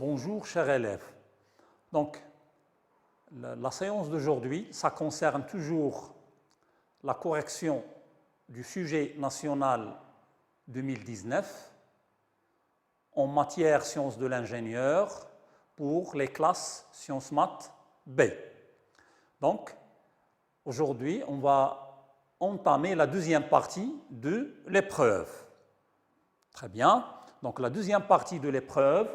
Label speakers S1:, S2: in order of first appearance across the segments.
S1: bonjour chers élèves. Donc, la séance d'aujourd'hui, ça concerne toujours la correction du sujet national 2019 en matière sciences de l'ingénieur pour les classes sciences maths B. Donc, aujourd'hui, on va entamer la deuxième partie de l'épreuve. Très bien. Donc, la deuxième partie de l'épreuve,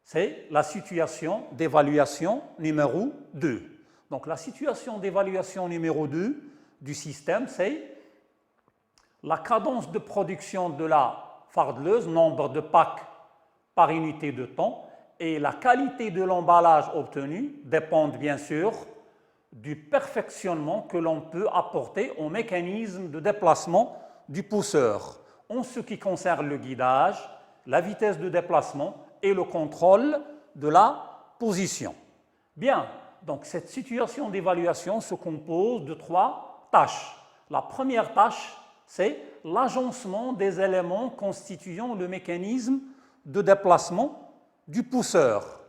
S1: c'est la situation d'évaluation numéro 2. Donc, la situation d'évaluation numéro 2 du système, c'est la cadence de production de la fardeleuse, nombre de packs par unité de temps, et la qualité de l'emballage obtenu dépendent bien sûr du perfectionnement que l'on peut apporter au mécanisme de déplacement du pousseur en ce qui concerne le guidage, la vitesse de déplacement et le contrôle de la position. Bien, donc cette situation d'évaluation se compose de 3 tâches. La première tâche, c'est l'agencement des éléments constituant le mécanisme de déplacement du pousseur.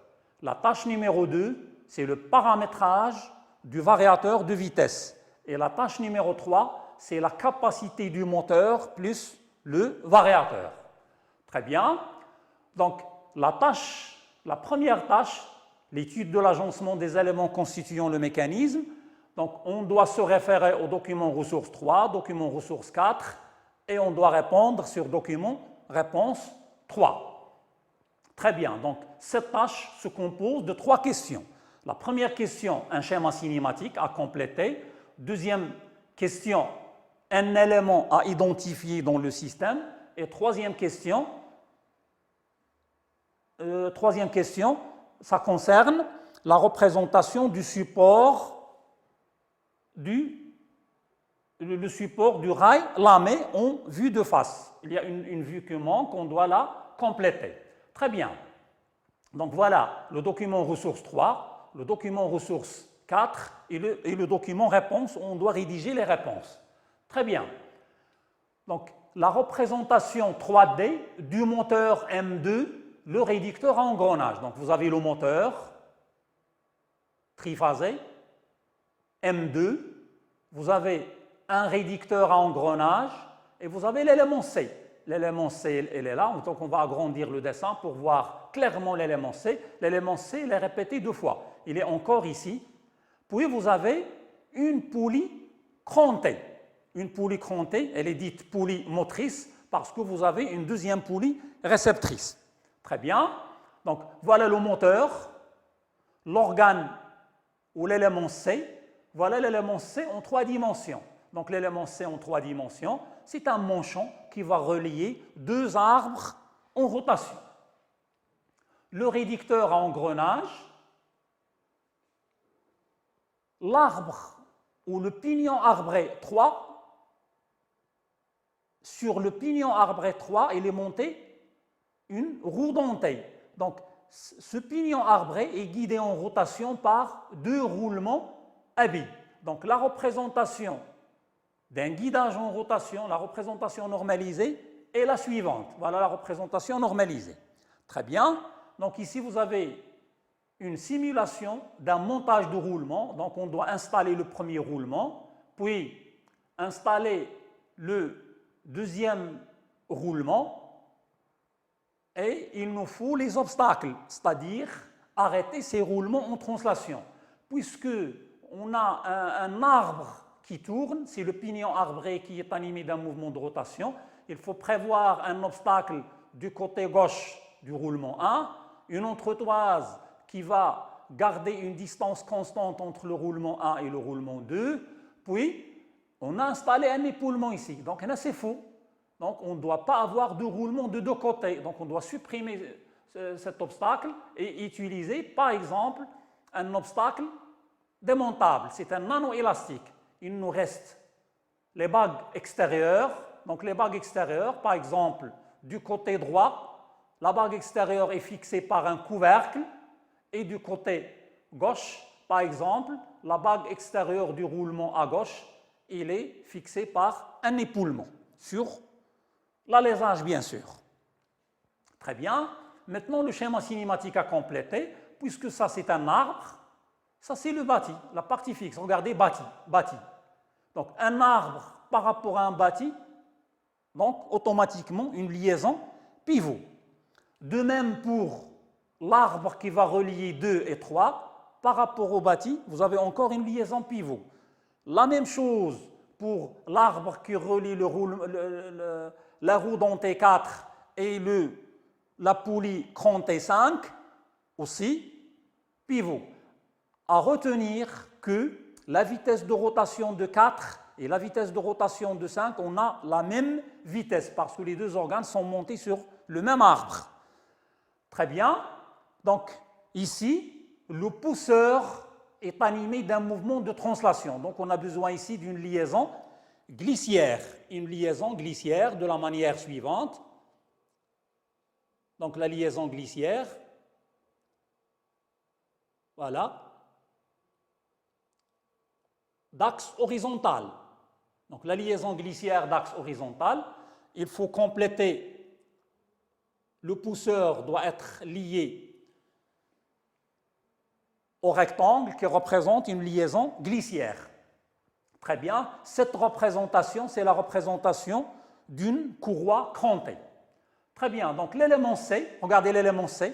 S1: La tâche numéro 2, c'est le paramétrage du variateur de vitesse. Et la tâche numéro 3, c'est la capacité du moteur plus le variateur. Très bien. Donc, la première tâche, l'étude de l'agencement des éléments constituant le mécanisme. Donc, on doit se référer au document ressource 3, document ressource 4, et on doit répondre sur document réponse 3. Très bien. Donc, cette tâche se compose de 3 questions. La première question, un schéma cinématique à compléter. Deuxième question, un élément à identifier dans le système. Et troisième question, ça concerne la représentation du support le support du rail lamé en vue de face. Il y a une vue qui manque, on doit la compléter. Très bien. Donc voilà le document ressource 3, le document ressource 4 et le document réponse, on doit rédiger les réponses. Très bien. Donc la représentation 3D du moteur M2, le réducteur à engrenage. Donc vous avez le moteur triphasé M2, vous avez un réducteur à engrenage et vous avez l'élément C. L'élément C, il est là, donc on va agrandir le dessin pour voir clairement l'élément C. L'élément C, il est répété 2 fois. Il est encore ici. Puis vous avez une poulie crontée. Une poulie crontée, elle est dite poulie motrice parce que vous avez une deuxième poulie réceptrice. Très bien. Donc voilà le moteur, l'organe ou l'élément C. Voilà l'élément C en 3 dimensions. Donc l'élément C en 3 dimensions, c'est un manchon qui va relier 2 arbres en rotation. Le réducteur à engrenage, l'arbre ou le pignon arbré 3, sur le pignon arbré 3, il est monté une roue dentée. Donc ce pignon arbré est guidé en rotation par 2 roulements à billes. Donc la représentation d'un guidage en rotation, la représentation normalisée est la suivante. Voilà la représentation normalisée. Très bien. Donc ici, vous avez une simulation d'un montage de roulement. Donc on doit installer le premier roulement, puis installer le deuxième roulement, et il nous faut les obstacles, c'est-à-dire arrêter ces roulements en translation. Puisque on a un arbre qui tourne, c'est le pignon arbré qui est animé d'un mouvement de rotation. Il faut prévoir un obstacle du côté gauche du roulement 1, une entretoise qui va garder une distance constante entre le roulement 1 et le roulement 2, puis on a installé un épaulement ici. Donc c'est faux. Donc on ne doit pas avoir de roulement de 2 côtés. Donc on doit supprimer cet obstacle et utiliser par exemple un obstacle démontable. C'est un nano-élastique. Il nous reste les bagues extérieures. Donc les bagues extérieures, par exemple, du côté droit, la bague extérieure est fixée par un couvercle et du côté gauche, par exemple, la bague extérieure du roulement à gauche, il est fixée par un épaulement sur l'alésage, bien sûr. Très bien. Maintenant, le schéma cinématique à compléter, puisque ça c'est un arbre, ça c'est le bâti, la partie fixe. Regardez, bâti, bâti. Donc un arbre par rapport à un bâti, donc automatiquement une liaison pivot. De même pour l'arbre qui va relier 2 et 3, par rapport au bâti, vous avez encore une liaison pivot. La même chose pour l'arbre qui relie la roue dentée 4 et la poulie cranté 5, aussi pivot. À retenir que la vitesse de rotation de 4 et la vitesse de rotation de 5, on a la même vitesse parce que les deux organes sont montés sur le même arbre. Très bien. Donc, ici, le pousseur est animé d'un mouvement de translation. Donc, on a besoin ici d'une liaison glissière. Une liaison glissière de la manière suivante. Donc, la liaison glissière, voilà, d'axe horizontal. Donc, la liaison glissière d'axe horizontal, il faut compléter. Le pousseur doit être lié au rectangle qui représente une liaison glissière. Très bien. Cette représentation, c'est la représentation d'une courroie crantée. Très bien. Donc, l'élément C, regardez l'élément C.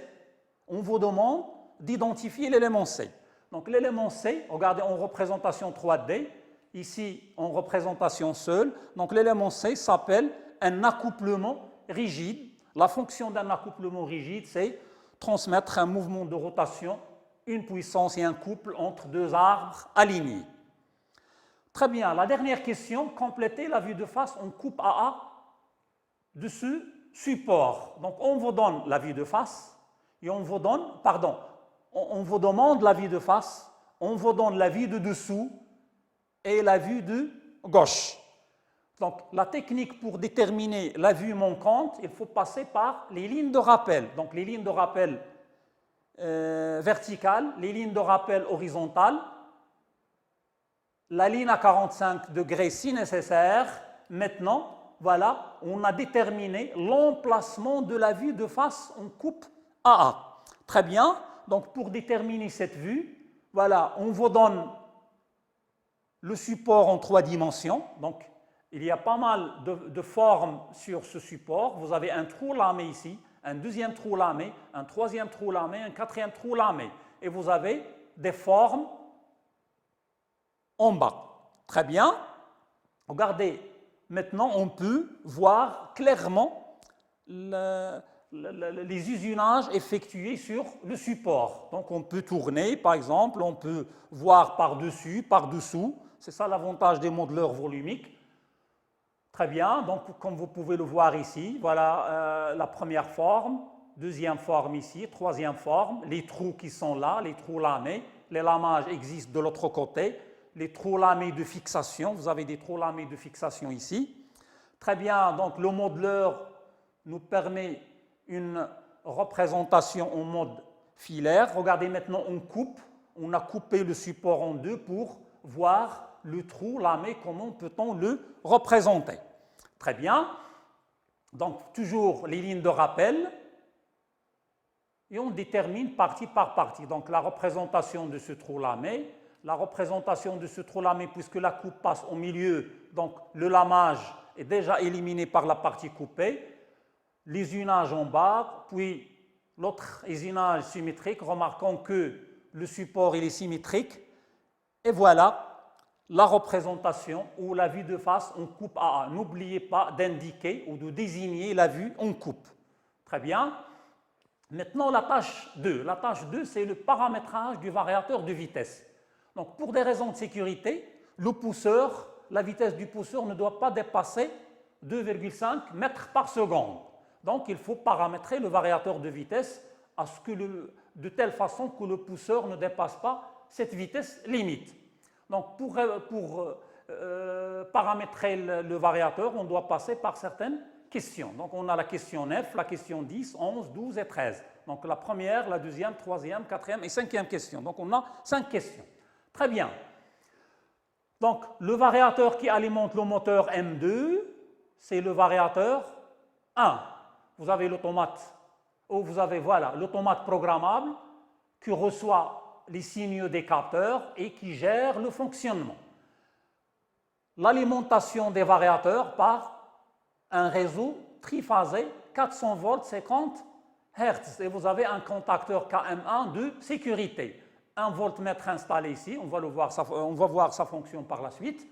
S1: On vous demande d'identifier l'élément C. Donc, l'élément C, regardez en représentation 3D, ici en représentation seule. Donc, l'élément C s'appelle un accouplement rigide. La fonction d'un accouplement rigide, c'est transmettre un mouvement de rotation, une puissance et un couple entre deux arbres alignés. Très bien. La dernière question, compléter la vue de face en coupe AA de ce support. Donc, on vous donne la vue de face et on vous donne, on vous demande la vue de face, on vous donne la vue de dessous et la vue de gauche. Donc, la technique pour déterminer la vue manquante, il faut passer par les lignes de rappel. Donc, les lignes de rappel verticales, les lignes de rappel horizontales, la ligne à 45 degrés si nécessaire. Maintenant, voilà, on a déterminé l'emplacement de la vue de face en coupe AA. Très bien. Donc, pour déterminer cette vue, voilà, on vous donne le support en 3 dimensions. Donc, il y a pas mal de formes sur ce support. Vous avez un trou lamé ici, un deuxième trou lamé, un troisième trou lamé, un quatrième trou lamé. Et vous avez des formes en bas. Très bien. Regardez, maintenant on peut voir clairement les usinages effectués sur le support. Donc on peut tourner, par exemple, on peut voir par-dessus, par-dessous. C'est ça l'avantage des modeleurs volumiques. Très bien, donc comme vous pouvez le voir ici, voilà la première forme, deuxième forme ici, troisième forme, les trous qui sont là, les trous lamés, les lamages existent de l'autre côté, les trous lamés de fixation, vous avez des trous lamés de fixation ici. Très bien, donc le modeleur nous permet une représentation en mode filaire. Regardez maintenant, on a coupé le support en deux pour voir le trou lamé, comment peut-on le représenter. Très bien. Donc, toujours les lignes de rappel. Et on détermine partie par partie. Donc, la représentation de ce trou lamé. La représentation de ce trou lamé, puisque la coupe passe au milieu, donc le lamage est déjà éliminé par la partie coupée. L'ésunage en bas, puis l'autre ésunage symétrique. Remarquons que le support il est symétrique. Et voilà la représentation ou la vue de face en coupe AA. N'oubliez pas d'indiquer ou de désigner la vue en coupe. Très bien. Maintenant, la tâche 2. La tâche 2, c'est le paramétrage du variateur de vitesse. Donc, pour des raisons de sécurité, le pousseur, la vitesse du pousseur ne doit pas dépasser 2,5 mètres par seconde. Donc, il faut paramétrer le variateur de vitesse à ce que de telle façon que le pousseur ne dépasse pas cette vitesse limite. Donc, pour paramétrer le variateur, on doit passer par certaines questions. Donc, on a la question 9, la question 10, 11, 12 et 13. Donc, la première, la deuxième, troisième, quatrième et cinquième question. Donc, on a 5 questions. Très bien. Donc, le variateur qui alimente le moteur M2, c'est le variateur 1. Vous avez l'automate où vous avez voilà, l'automate programmable qui reçoit les signaux des capteurs et qui gère le fonctionnement. L'alimentation des variateurs par un réseau triphasé 400 volts 50 Hz et vous avez un contacteur KM1 de sécurité. Un voltmètre installé ici, on va voir sa fonction par la suite.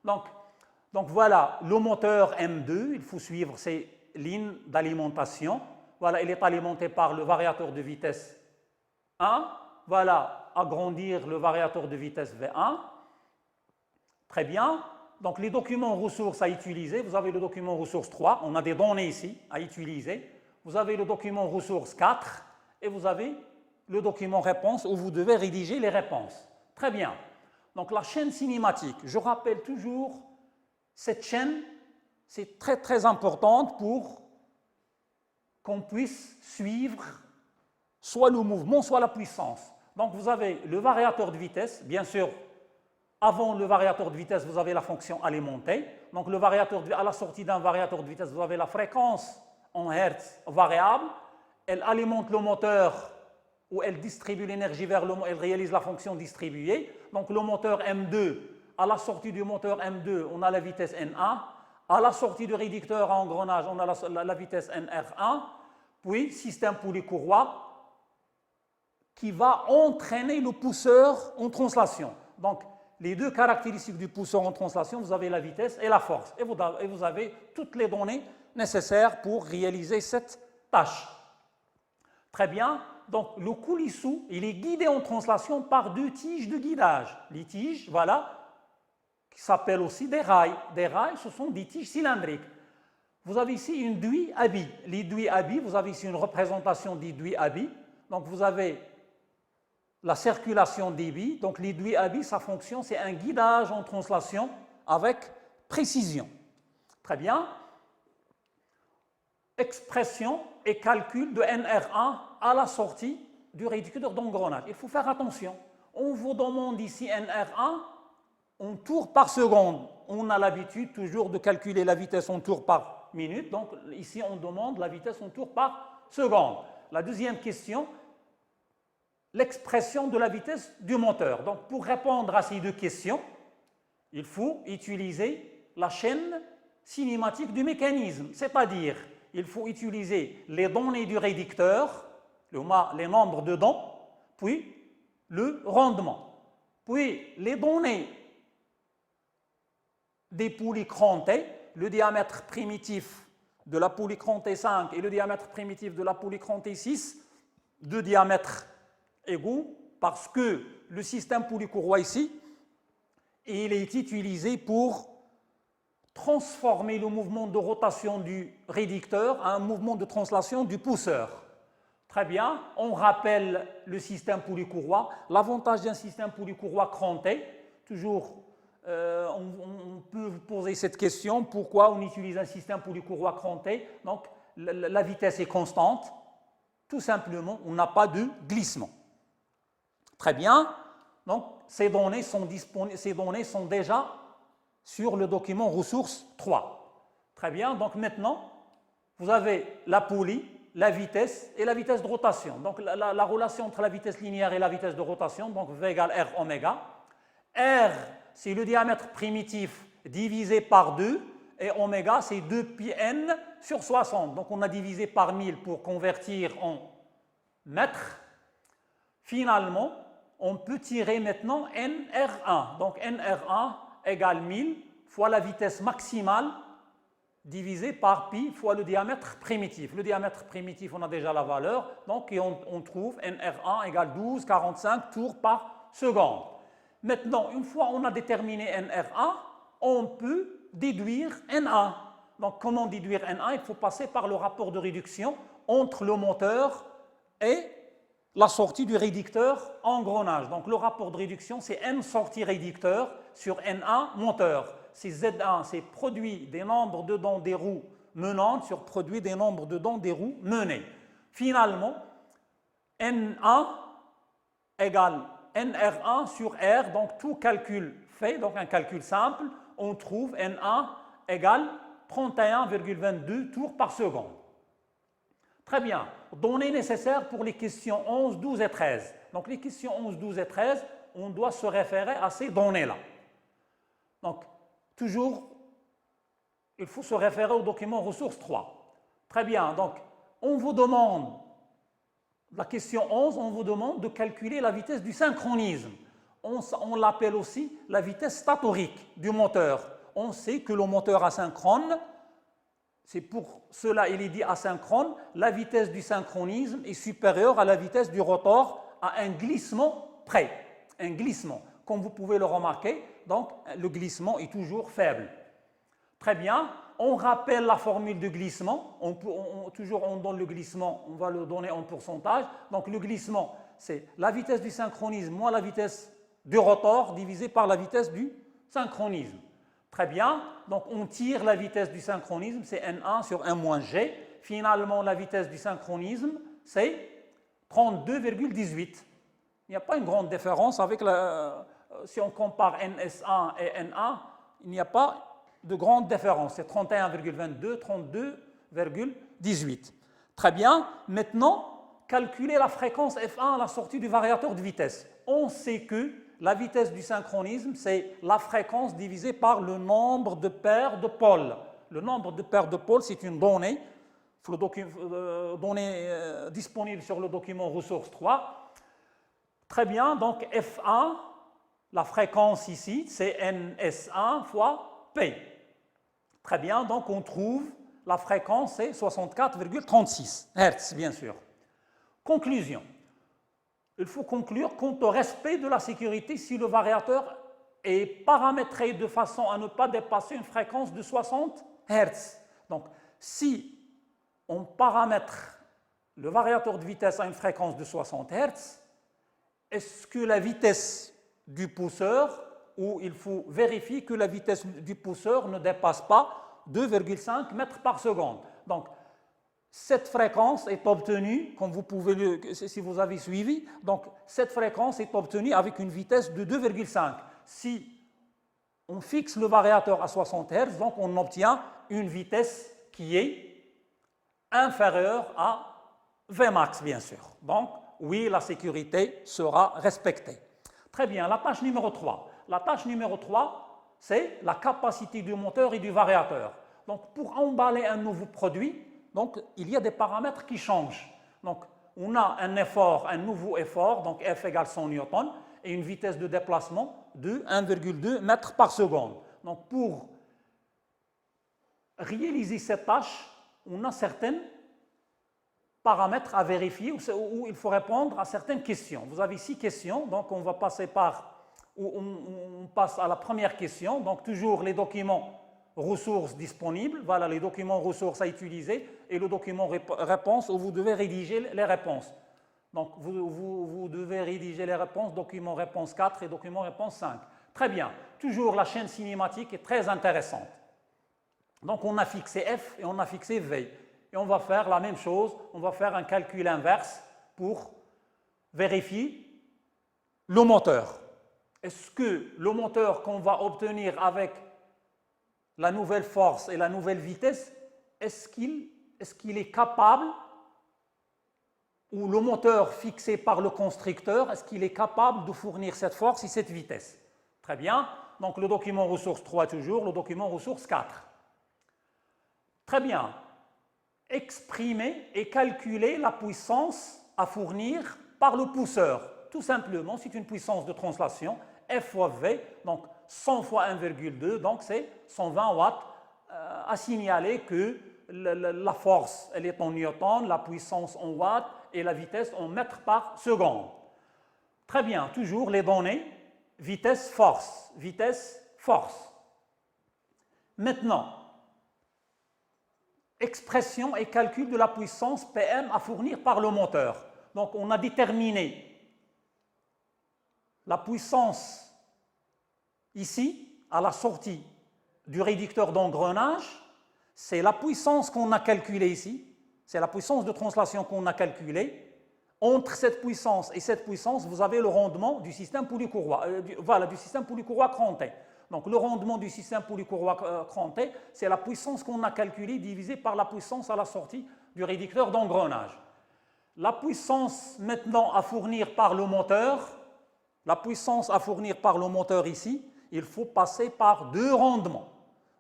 S1: Donc voilà, le moteur M2, il faut suivre ces lignes d'alimentation. Voilà, il est alimenté par le variateur de vitesse 1. Voilà, agrandir le variateur de vitesse V1. Très bien. Donc les documents ressources à utiliser, vous avez le document ressources 3, on a des données ici à utiliser. Vous avez le document ressources 4 et vous avez le document réponse où vous devez rédiger les réponses. Très bien. Donc la chaîne cinématique, je rappelle toujours, cette chaîne, c'est très très importante pour qu'on puisse suivre soit le mouvement, soit la puissance. Donc vous avez le variateur de vitesse, bien sûr, avant le variateur de vitesse, vous avez la fonction alimentée. Donc le variateur à la sortie d'un variateur de vitesse, vous avez la fréquence en Hertz variable. Elle alimente le moteur où elle distribue l'énergie vers le moteur, elle réalise la fonction distribuée. Donc le moteur M2, à la sortie du moteur M2, on a la vitesse N1. À la sortie du réducteur à engrenage, on a la vitesse NR1. Puis, système polycourroie qui va entraîner le pousseur en translation. Donc, les deux caractéristiques du pousseur en translation, vous avez la vitesse et la force. Et vous avez toutes les données nécessaires pour réaliser cette tâche. Très bien. Donc, le coulissou, il est guidé en translation par deux tiges de guidage. Les tiges, voilà, qui s'appellent aussi des rails. Des rails, ce sont des tiges cylindriques. Vous avez ici une douille à billes. Les douilles à billes, vous avez ici une représentation des douilles à billes. Donc, vous avez la circulation des billes. Donc, les douilles à billes, sa fonction, c'est un guidage en translation avec précision. Très bien. Expression et calcul de NR1 à la sortie du réducteur d'engrenage. Il faut faire attention. On vous demande ici NR1 en tours par seconde. On a l'habitude toujours de calculer la vitesse en tours par minute. Donc, ici, on demande la vitesse en tours par seconde. La deuxième question, l'expression de la vitesse du moteur. Donc, pour répondre à ces deux questions, il faut utiliser la chaîne cinématique du mécanisme, c'est-à-dire il faut utiliser les données du réducteur, les nombres de dents, puis le rendement, puis les données des poulies crantées, le diamètre primitif de la poulie crantée 5 et le diamètre primitif de la poulie crantée 6, deux diamètres égaux, parce que le système polycourroie ici, il est utilisé pour transformer le mouvement de rotation du réducteur en un mouvement de translation du pousseur. Très bien, on rappelle le système polycourroie. L'avantage d'un système polycourroie cranté, toujours, on peut vous poser cette question, pourquoi on utilise un système polycourroie cranté? Donc, la vitesse est constante, tout simplement, on n'a pas de glissement. Très bien, donc ces données sont déjà sur le document ressources 3. Très bien, donc maintenant, vous avez la poulie, la vitesse et la vitesse de rotation. Donc la relation entre la vitesse linéaire et la vitesse de rotation, donc V égale R oméga. R, c'est le diamètre primitif divisé par 2, et oméga, c'est 2 pi n sur 60. Donc on a divisé par 1000 pour convertir en mètres. Finalement, on peut tirer maintenant NR1. Donc NR1 égale 1000 fois la vitesse maximale divisé par pi fois le diamètre primitif. Le diamètre primitif, on a déjà la valeur, donc on trouve NR1 égale 12,45 tours par seconde. Maintenant, une fois on a déterminé NR1, on peut déduire N1. Donc, comment déduire N1? Il faut passer par le rapport de réduction entre le moteur et la sortie du réducteur engrenage. Donc, le rapport de réduction, c'est N sortie réducteur sur N1 moteur. C'est Z1, c'est produit des nombres de dents des roues menantes sur produit des nombres de dents des roues menées. Finalement, N1 égale NR1 sur R, donc tout calcul fait, donc un calcul simple, on trouve N1 égale 31,22 tours par seconde. Très bien. données nécessaires pour les questions 11, 12 et 13. Donc les questions 11, 12 et 13, on doit se référer à ces données-là. Donc, toujours, il faut se référer au document ressources 3. Très bien, donc on vous demande, la question 11, on vous demande de calculer la vitesse du synchronisme. On l'appelle aussi la vitesse statorique du moteur. On sait que le moteur asynchrone, c'est pour cela il est dit asynchrone, la vitesse du synchronisme est supérieure à la vitesse du rotor à un glissement près. Un glissement, comme vous pouvez le remarquer, donc le glissement est toujours faible. Très bien, on rappelle la formule de glissement, toujours on donne le glissement, on va le donner en pourcentage. Donc le glissement, c'est la vitesse du synchronisme moins la vitesse du rotor divisé par la vitesse du synchronisme. Très bien, donc on tire la vitesse du synchronisme, c'est N1 sur 1 moins G. Finalement, la vitesse du synchronisme, c'est 32,18. Il n'y a pas une grande différence avec si on compare NS1 et N1, il n'y a pas de grande différence. C'est 31,22, 32,18. Très bien. Maintenant, calculer la fréquence F1 à la sortie du variateur de vitesse. On sait que la vitesse du synchronisme, c'est la fréquence divisée par le nombre de paires de pôles. Le nombre de paires de pôles, c'est une donnée, disponible sur le document ressources 3. Très bien, donc F1, la fréquence ici, c'est NS1 fois P. Très bien, donc on trouve la fréquence, c'est 64,36 Hz, bien sûr. Conclusion. Il faut conclure quant au respect de la sécurité si le variateur est paramétré de façon à ne pas dépasser une fréquence de 60 Hz. Donc, si on paramètre le variateur de vitesse à une fréquence de 60 Hz, est-ce que la vitesse du pousseur, ou il faut vérifier que la vitesse du pousseur ne dépasse pas 2,5 mètres par seconde. Donc, cette fréquence est obtenue, comme vous pouvez si vous avez suivi, donc cette fréquence est obtenue avec une vitesse de 2,5. Si on fixe le variateur à 60 Hz, donc on obtient une vitesse qui est inférieure à Vmax, bien sûr. Donc, oui, la sécurité sera respectée. Très bien, la tâche numéro 3. La tâche numéro 3, c'est la capacité du moteur et du variateur. Donc, pour emballer un nouveau produit, donc, il y a des paramètres qui changent. Donc, on a un effort, un nouveau effort, donc F égale 100 newtons, et une vitesse de déplacement de 1,2 mètres par seconde. Donc, pour réaliser cette tâche, on a certains paramètres à vérifier où il faut répondre à certaines questions. Vous avez 6 questions, donc on va passer on passe à la première question. Donc, toujours les documents ressources disponibles, voilà les documents ressources à utiliser et le document réponse où vous devez rédiger les réponses. Donc vous devez rédiger les réponses, document réponse 4 et document réponse 5. Très bien, toujours la chaîne cinématique est très intéressante. Donc on a fixé F et on a fixé V. Et on va faire la même chose, on va faire un calcul inverse pour vérifier le moteur. Est-ce que le moteur qu'on va obtenir avec la nouvelle force et la nouvelle vitesse, est-ce qu'il est capable, ou le moteur fixé par le constructeur, est-ce qu'il est capable de fournir cette force et cette vitesse? Très bien, donc le document ressource 3 toujours, le document ressource 4. Très bien, exprimer et calculer la puissance à fournir par le pousseur. Tout simplement, c'est une puissance de translation, F fois V, donc 100 fois 1,2, donc c'est 120 watts, à signaler que la force, elle est en newton, la puissance en watts et la vitesse en mètres par seconde. Très bien, toujours les données, vitesse, force, vitesse, force. Maintenant, expression et calcul de la puissance PM à fournir par le moteur. Donc, on a déterminé la puissance ici, à la sortie du réducteur d'engrenage, c'est la puissance qu'on a calculée ici, c'est la puissance de translation qu'on a calculée. Entre cette puissance et cette puissance, vous avez le rendement du système polycourroie, du système polycourroie cranté. Donc le rendement du système polycourroie cranté, c'est la puissance qu'on a calculée divisée par la puissance à la sortie du réducteur d'engrenage. La puissance maintenant à fournir par le moteur, la puissance à fournir par le moteur ici, il faut passer par deux rendements.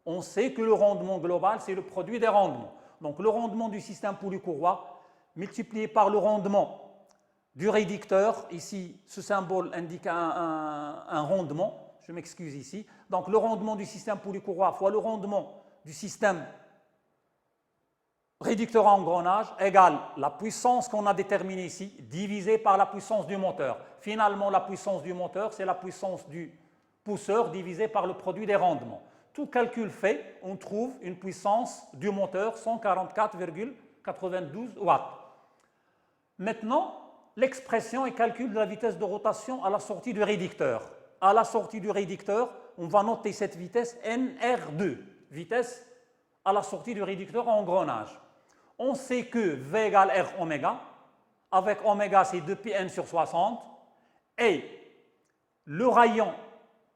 S1: On sait que le rendement global, c'est le produit des rendements. Donc le rendement du système polycourroie multiplié par le rendement du réducteur, ici ce symbole indique un rendement, je m'excuse ici, donc le rendement du système polycourroie fois le rendement du système réducteur à engrenage égale la puissance qu'on a déterminée ici divisée par la puissance du moteur. Finalement, la puissance du moteur, c'est la puissance du pousseur divisée par le produit des rendements. Tout calcul fait, on trouve une puissance du moteur 144,92 watts. Maintenant, l'expression est calcul de la vitesse de rotation à la sortie du réducteur. À la sortie du réducteur, on va noter cette vitesse NR2, vitesse à la sortie du réducteur en engrenage. On sait que V égale R oméga, avec oméga c'est 2πn sur 60, et le rayon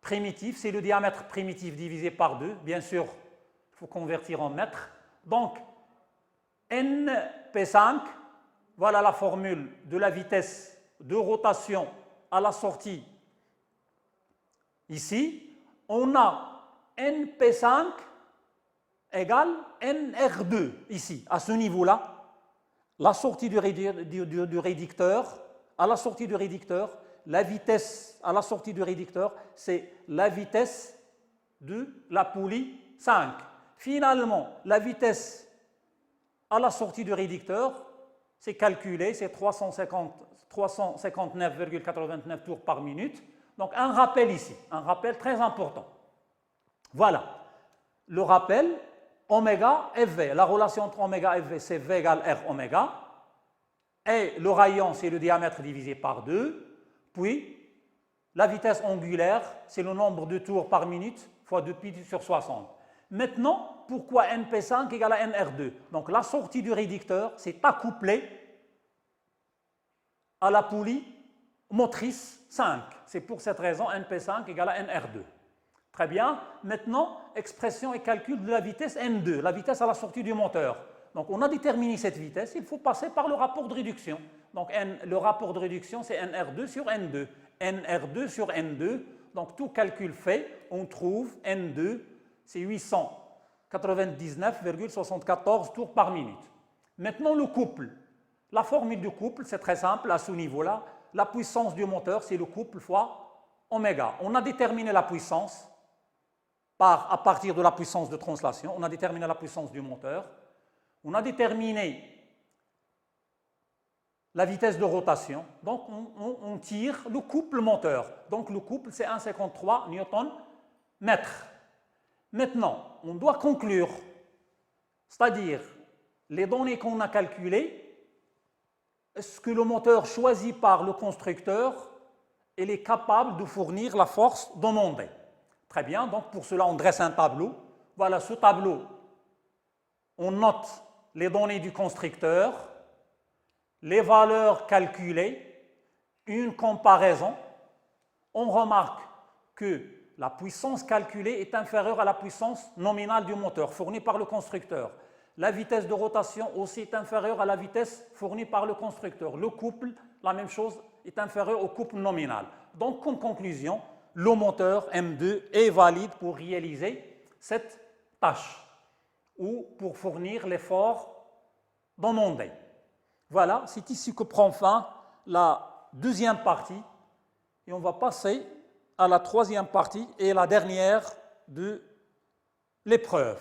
S1: primitif, c'est le diamètre primitif divisé par 2, bien sûr, il faut convertir en mètres. Donc, NP5, voilà la formule de la vitesse de rotation à la sortie. Ici, on a NP5 égale NR2, ici, à ce niveau-là. La sortie du réducteur, à la sortie du réducteur, la vitesse à la sortie du réducteur, c'est la vitesse de la poulie 5. Finalement, la vitesse à la sortie du réducteur, c'est calculé, c'est 359,89 tours par minute. Donc un rappel ici, un rappel très important. Voilà, le rappel, oméga FV, la relation entre oméga et FV, c'est V égale R oméga, et le rayon, c'est le diamètre divisé par 2, puis la vitesse angulaire, c'est le nombre de tours par minute fois 2π sur 60. Maintenant, pourquoi NP5 égale à NR2? Donc la sortie du réducteur, c'est accouplé à la poulie motrice 5. C'est pour cette raison NP5 égale à NR2. Très bien. Maintenant, expression et calcul de la vitesse N2, la vitesse à la sortie du moteur. Donc on a déterminé cette vitesse, il faut passer par le rapport de réduction. Donc le rapport de réduction, c'est NR2 sur N2. NR2 sur N2, donc tout calcul fait, on trouve N2, c'est 899,74 tours par minute. Maintenant le couple. La formule du couple, c'est très simple à ce niveau-là. La puissance du moteur, c'est le couple fois oméga. On a déterminé la puissance à partir de la puissance de translation. On a déterminé la puissance du moteur. On a déterminé la vitesse de rotation. Donc, on tire le couple moteur. Donc, le couple, c'est 1,53 Nm. Maintenant, on doit conclure, c'est-à-dire les données qu'on a calculées, est-ce que le moteur choisi par le constructeur il est capable de fournir la force demandée. Très bien, donc pour cela on dresse un tableau. Voilà ce tableau, on note les données du constructeur, les valeurs calculées, une comparaison. On remarque que la puissance calculée est inférieure à la puissance nominale du moteur fournie par le constructeur. La vitesse de rotation aussi est inférieure à la vitesse fournie par le constructeur. Le couple, la même chose, est inférieur au couple nominal. Donc, en conclusion, le moteur M2 est valide pour réaliser cette tâche ou pour fournir l'effort demandé. Voilà, c'est ici que prend fin la deuxième partie et on va passer à la troisième partie et la dernière de l'épreuve.